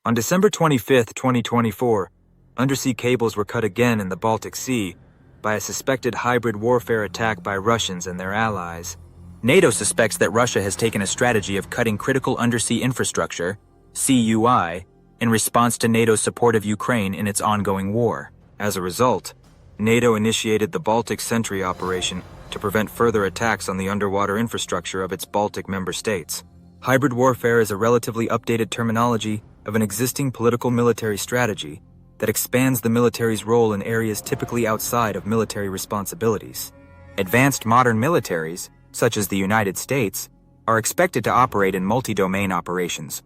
On December 25, 2024, undersea cables were cut again in the Baltic Sea by a suspected hybrid warfare attack by Russians and their allies. NATO suspects that Russia has taken a strategy of cutting critical undersea infrastructure, CUI, in response to NATO's support of Ukraine in its ongoing war. As a result, NATO initiated the Baltic Sentry operation to prevent further attacks on the underwater infrastructure of its Baltic member states. Hybrid warfare is a relatively updated terminology of an existing political military strategy that expands the military's role in areas typically outside of military responsibilities. Advanced modern militaries, such as the United States, are expected to operate in multi-domain operations,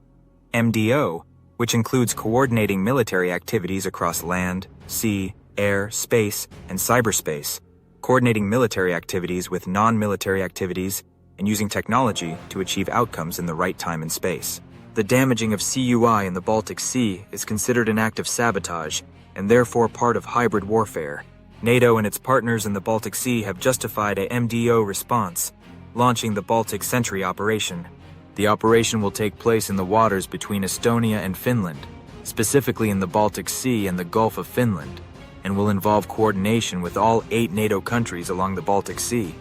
MDO, which includes coordinating military activities across land, sea, air, space, and cyberspace, coordinating military activities with non-military activities, and using technology to achieve outcomes in the right time and space. The damaging of CUI in the Baltic Sea is considered an act of sabotage and therefore part of hybrid warfare. NATO and its partners in the Baltic Sea have justified a MDO response, launching the Baltic Sentry operation. The operation will take place in the waters between Estonia and Finland, specifically in the Baltic Sea and the Gulf of Finland, and will involve coordination with all 8 NATO countries along the Baltic Sea.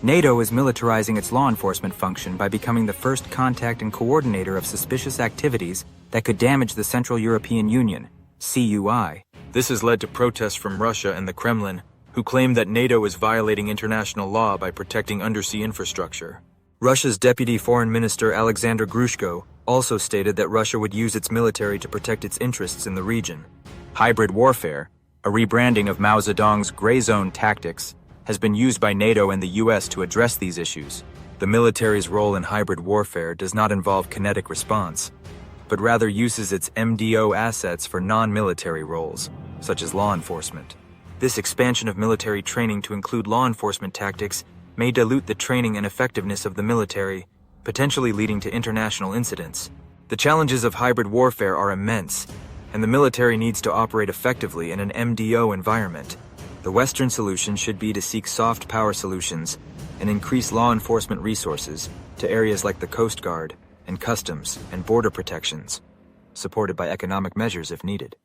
NATO is militarizing its law enforcement function by becoming the first contact and coordinator of suspicious activities that could damage the Central European Union, CUI. This has led to protests from Russia and the Kremlin, who claim that NATO is violating international law by protecting undersea infrastructure. Russia's Deputy Foreign Minister Alexander Grushko also stated that Russia would use its military to protect its interests in the region. Hybrid warfare, a rebranding of Mao Zedong's gray zone tactics, has been used by NATO and the US to address these issues. The military's role in hybrid warfare does not involve kinetic response, but rather uses its MDO assets for non-military roles, such as law enforcement. This expansion of military training to include law enforcement tactics may dilute the training and effectiveness of the military, potentially leading to international incidents. The challenges of hybrid warfare are immense, and the military needs to operate effectively in an MDO environment. The Western solution should be to seek soft power solutions and increase law enforcement resources to areas like the Coast Guard and customs and border protections, supported by economic measures if needed.